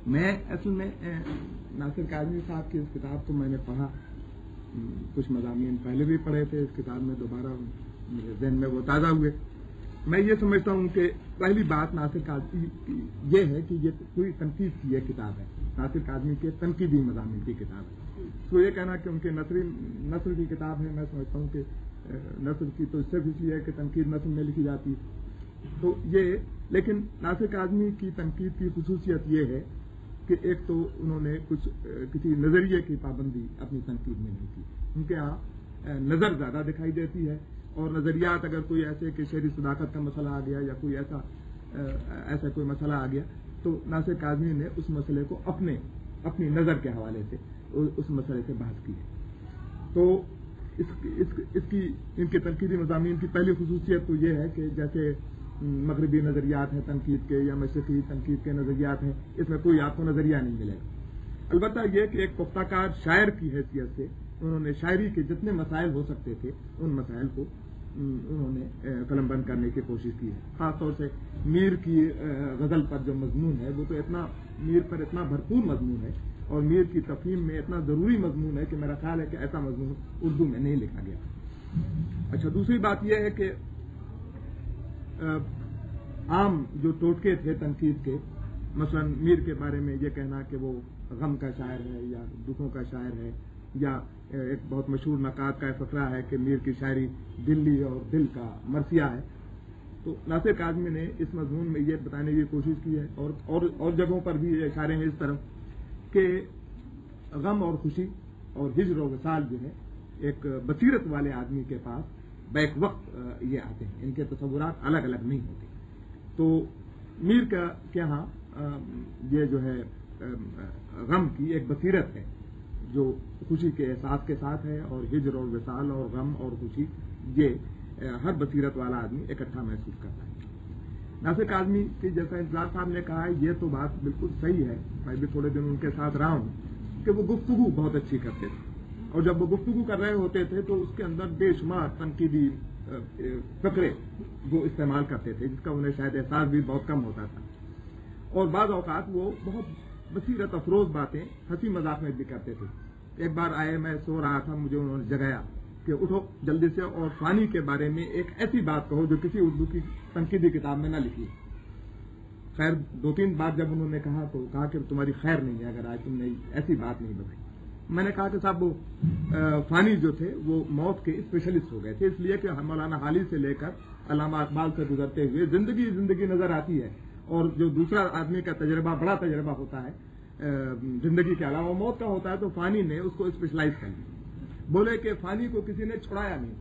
میں اصل میں ناصر کاظمی صاحب کی اس کتاب کو میں نے پڑھا، کچھ مضامین پہلے بھی پڑھے تھے، اس کتاب میں دوبارہ میرے ذہن میں وہ تازہ ہوئے. میں یہ سمجھتا ہوں کہ پہلی بات ناصر کاظمی کی یہ ہے کہ یہ کوئی تنقید کی یہ کتاب ہے، ناصر کاظمی کے تنقیدی مضامین کی کتاب ہے. تو یہ کہنا کہ ان کے نثر کی کتاب ہے، میں سمجھتا ہوں کہ نثر کی تو اس سے خوشی ہے کہ تنقید نثر میں لکھی جاتی ہے. تو یہ لیکن ناصر کاظمی کی تنقید کی خصوصیت یہ ہے کہ ایک تو انہوں نے کسی نظریے کی پابندی اپنی تنقید میں نہیں کی. ان کے ہاں نظر زیادہ دکھائی دیتی ہے، اور نظریات اگر کوئی ایسے کہ شہری صداقت کا مسئلہ آ گیا یا کوئی ایسا کوئی مسئلہ آ گیا تو ناصر کاظمی نے اس مسئلے کو اپنی نظر کے حوالے سے اس مسئلے سے بحث کی ہے. تو اس کی ان کے تنقیدی مضامین کی پہلی خصوصیت تو یہ ہے کہ جیسے مغربی نظریات ہیں تنقید کے یا مشرقی تنقید کے نظریات ہیں، اس میں کوئی آپ کو نظریہ نہیں ملے گا. البتہ یہ کہ ایک پختہ کار شاعر کی حیثیت سے انہوں نے شاعری کے جتنے مسائل ہو سکتے تھے ان مسائل کو انہوں نے قلم بند کرنے کی کوشش کی ہے. خاص طور سے میر کی غزل پر جو مضمون ہے وہ تو میر پر اتنا بھرپور مضمون ہے اور میر کی تفہیم میں اتنا ضروری مضمون ہے کہ میرا خیال ہے کہ ایسا مضمون اردو میں نہیں لکھا گیا. اچھا، دوسری بات یہ ہے کہ عام جو ٹوٹکے تھے تنقید کے، مثلا میر کے بارے میں یہ کہنا کہ وہ غم کا شاعر ہے یا دکھوں کا شاعر ہے، یا ایک بہت مشہور نقاد کا فقرہ ہے کہ میر کی شاعری دلی اور دل کا مرثیہ ہے. تو ناصر کاظمی نے اس مضمون میں یہ بتانے کی کوشش کی ہے اور جگہوں پر بھی یہ اشارے ہیں اس طرف کہ غم اور خوشی اور ہجر و وصال جو ہے ایک بصیرت والے آدمی کے پاس بیک وقت یہ آتے ہیں، ان کے تصورات الگ الگ نہیں ہوتے. تو میر کے ہاں یہ جو ہے غم کی ایک بصیرت ہے جو خوشی کے احساس کے ساتھ ہے، اور ہجر اور وصال اور غم اور خوشی یہ ہر بصیرت والا آدمی اکٹھا محسوس کرتا ہے. ناصر کاظمی کی جیسا انتظار صاحب نے کہا ہے یہ تو بات بالکل صحیح ہے، میں بھی تھوڑے دن ان کے ساتھ رہا ہوں کہ وہ گفتگو بہت اچھی کرتے تھے، اور جب وہ گفتگو کر رہے ہوتے تھے تو اس کے اندر بے شمار تنقیدی فقرے وہ استعمال کرتے تھے جس کا انہیں شاید احساس بھی بہت کم ہوتا تھا. اور بعض اوقات وہ بہت بصیرت افروز باتیں ہنسی مذاق میں بھی کرتے تھے. ایک بار آئے، میں سو رہا تھا، مجھے انہوں نے جگایا کہ اٹھو جلدی سے اور فانی کے بارے میں ایک ایسی بات کہو جو کسی اردو کی تنقیدی کتاب میں نہ لکھی ہے. خیر 2-3 بار جب انہوں نے کہا تو کہا کہ تمہاری خیر نہیں ہے اگر آج تم نے ایسی بات نہیں بتائی. میں نے کہا کہ صاحب وہ فانی جو تھے وہ موت کے اسپیشلسٹ ہو گئے تھے، اس لیے کہ مولانا حالی سے لے کر علامہ اقبال سے گزرتے ہوئے زندگی نظر آتی ہے، اور جو دوسرا آدمی کا تجربہ بڑا تجربہ ہوتا ہے زندگی کے علاوہ موت کا ہوتا ہے، تو فانی نے اس کو اسپیشلائز کر لیا. بولے کہ فانی کو کسی نے چھڑایا نہیں.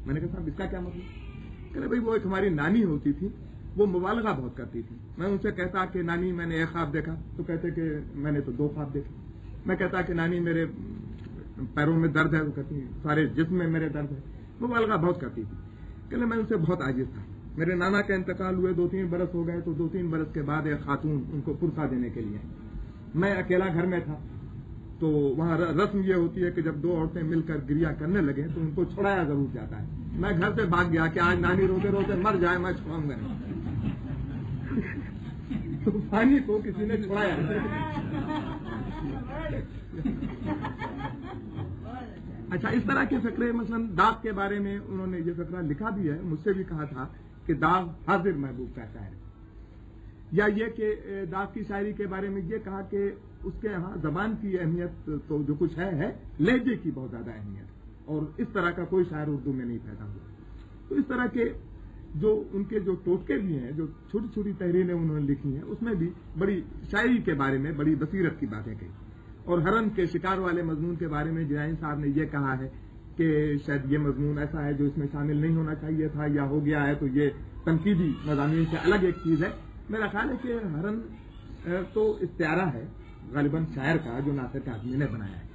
میں نے کہا صاحب اس کا کیا مطلب؟ کہ بھائی وہ ایک ہماری نانی ہوتی تھی، وہ مبالغہ بہت کرتی تھی. میں ان سے کہتا کہ نانی میں نے ایک خواب دیکھا، تو کہتے کہ میں نے تو 2 خواب دیکھے. میں کہتا کہ نانی میرے پیروں میں درد ہے، وہ کہتی سارے جسم میں میرے درد ہے. مبالغہ بہت کرتی تھی. کہ میں ان سے بہت عاجز تھا. میرے نانا کا انتقال ہوئے 2-3 برس ہو گئے، تو 2-3 برس کے بعد ایک خاتون ان کو پرسا دینے کے لیے، میں اکیلا گھر میں تھا. تو وہاں رسم یہ ہوتی ہے کہ جب 2 عورتیں مل کر گریا کرنے لگے تو ان کو چھڑایا ضرور جاتا ہے. میں گھر سے بھاگ گیا کہ آج نانی روتے روتے مر جائے، میں چھڑاؤں گا نہیں. تو پانی کو کسی نے چھڑایا. اچھا، اس طرح کے فقرے مثلا داغ کے بارے میں انہوں نے یہ فقرہ لکھا بھی ہے، مجھ سے بھی کہا تھا کہ داغ حاضر محبوب کا شاعر ہے. یا یہ کہ داغ کی شاعری کے بارے میں یہ کہا کہ اس کے ہاں زبان کی اہمیت تو جو کچھ ہے لہجے کی بہت زیادہ اہمیت، اور اس طرح کا کوئی شاعر اردو میں نہیں پیدا ہوا. تو اس طرح کے جو ان کے جو ٹوٹکے بھی ہیں، جو چھوٹی چھوٹی تحریریں انہوں نے لکھی ہیں، اس میں بھی بڑی شاعری کے بارے میں بڑی بصیرت کی باتیں کہی. اور ہرن کے شکار والے مضمون کے بارے میں جنائن صاحب نے یہ کہا ہے کہ شاید یہ مضمون ایسا ہے جو اس میں شامل نہیں ہونا چاہیے تھا، یا ہو گیا ہے تو یہ تنقیدی مضامین سے الگ ایک چیز ہے. میرا خیال ہے کہ ہرن تو استعارہ ہے غالباً شاعر کا جو ناصر کاظمی نے بنایا ہے،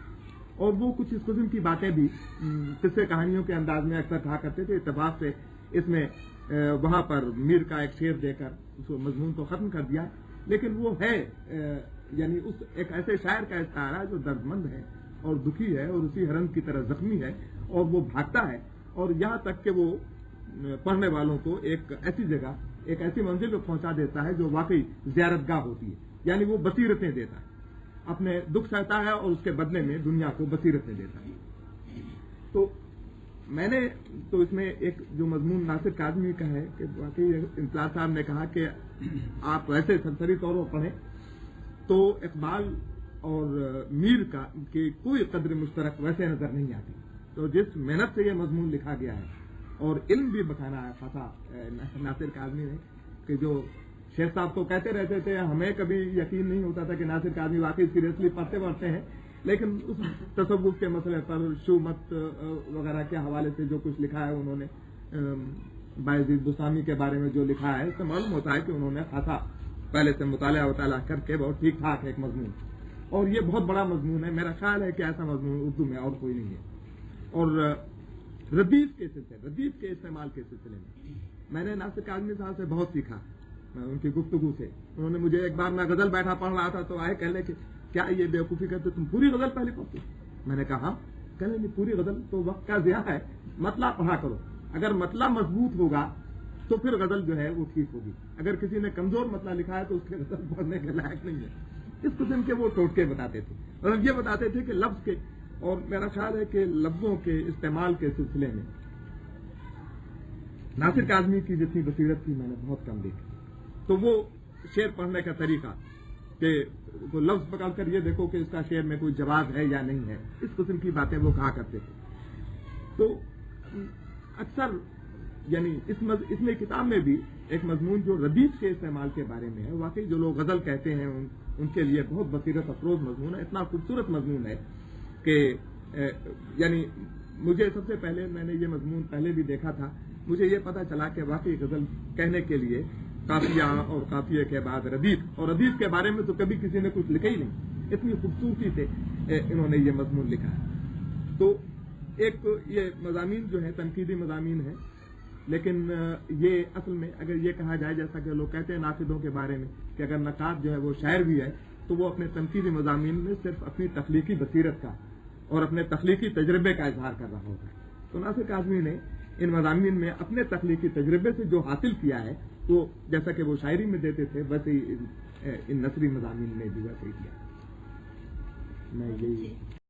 اور وہ کچھ اس قسم کی باتیں بھی قصے کہانیوں کے انداز میں اکثر کہا کرتے تھے. اتفاق سے اس میں وہاں پر میر کا ایک شعر دے کر اس مضمون کو ختم کر دیا، لیکن وہ ہے یعنی اس ایک ایسے شاعر کا استعارہ جو دردمند ہے اور دکھی ہے اور اسی ہرن کی طرح زخمی ہے، اور وہ بھاگتا ہے، اور یہاں تک کہ وہ پڑھنے والوں کو ایک ایسی جگہ ایک ایسی منزل پہ پہنچا دیتا ہے جو واقعی زیارت گاہ ہوتی ہے. یعنی وہ بصیرتیں دیتا ہے، اپنے دکھ سہتا ہے اور اس کے بدلے میں دنیا کو بصیرتیں دیتا ہے۔ تو میں نے تو اس میں ایک جو مضمون ناصر کاظمی کا ہے کہ واقعی امتیاز صاحب نے کہا کہ آپ ویسے سرسری طور پر پڑھیں تو اقبال اور میر کا کہ کوئی قدر مشترک ویسے نظر نہیں آتی۔ تو جس محنت سے یہ مضمون لکھا گیا ہے اور علم بھی بتانا ہے خاصا ناصر کاظمی نے، کہ جو شیخ صاحب تو کہتے رہتے تھے، ہمیں کبھی یقین نہیں ہوتا تھا کہ ناصر کاظمی واقعی سیریسلی پڑھتے ہیں، لیکن اس تصوف کے مسئلے پر شومت وغیرہ کے حوالے سے جو کچھ لکھا ہے انہوں نے، بایزید بستامی کے بارے میں جو لکھا ہے، اس سے معلوم ہوتا ہے کہ انہوں نے خاصا پہلے سے مطالعہ کر کے بہت ٹھیک ٹھاک ایک مضمون، اور یہ بہت بڑا مضمون ہے۔ میرا خیال ہے کہ ایسا مضمون اردو میں اور کوئی نہیں ہے۔ اور ردیف کے استعمال کے سلسلے میں نے ناصر کاظمی صاحب سے بہت سیکھا، ان کی گفتگو سے۔ انہوں نے مجھے ایک بار میں غزل بیٹھا پڑھ رہا تھا تو آئے کہنے کہ کیا یہ بیوقوفی کرتے تم پوری غزل پہلے پڑھتے؟ میں نے کہا کہنے نہیں، پوری غزل تو وقت کا ضیاع ہے، مطلع پڑھا کرو، اگر مطلع مضبوط ہوگا تو پھر غزل جو ہے وہ ٹھیک ہوگی، اگر کسی نے کمزور مطلع لکھا ہے تو اس کے غزل پڑھنے کے لائق نہیں ہے۔ اس قسم کے وہ ٹوٹکے بتاتے تھے، اور یہ بتاتے تھے کہ لفظ کے، اور میرا خیال ہے کہ لفظوں کے استعمال کے سلسلے میں ناصر کاظمی کی جتنی بصیرت تھی میں نے بہت کم دیکھی۔ تو وہ شعر پڑھنے کا طریقہ کہ وہ لفظ پکڑ کر یہ دیکھو کہ اس کا شعر میں کوئی جواز ہے یا نہیں ہے، اس قسم کی باتیں وہ کہا کرتے تھے۔ تو اکثر یعنی اس میں کتاب میں بھی ایک مضمون جو ردیف کے استعمال کے بارے میں ہے، واقعی جو لوگ غزل کہتے ہیں ان کے لیے بہت بصیرت افروز مضمون ہے، اتنا خوبصورت مضمون ہے کہ یعنی مجھے سب سے پہلے، میں نے یہ مضمون پہلے بھی دیکھا تھا، مجھے یہ پتا چلا کہ واقعی غزل کہنے کے لیے قافیہ اور قافیے کے بعد ردیف، اور ردیف کے بارے میں تو کبھی کسی نے کچھ لکھا ہی نہیں، اتنی خوبصورتی سے انہوں نے یہ مضمون لکھا ہے۔ تو ایک یہ مضامین جو ہے تنقیدی مضامین ہے، لیکن یہ اصل میں اگر یہ کہا جائے جیسا کہ لوگ کہتے ہیں ناقدوں کے بارے میں کہ اگر نقاد جو ہے وہ شاعر بھی ہے تو وہ اپنے تنقیدی مضامین میں صرف اپنی تخلیقی بصیرت کا اور اپنے تخلیقی تجربے کا اظہار کر رہا ہوتا ہے۔ تو ناصر کاظمی نے ان مضامین میں اپنے تخلیقی تجربے سے جو حاصل کیا ہے تو جیسا کہ وہ شاعری میں دیتے تھے ویسے ہی ان نثری مضامین میں بھی ویسے ہی کیا۔ میں یہی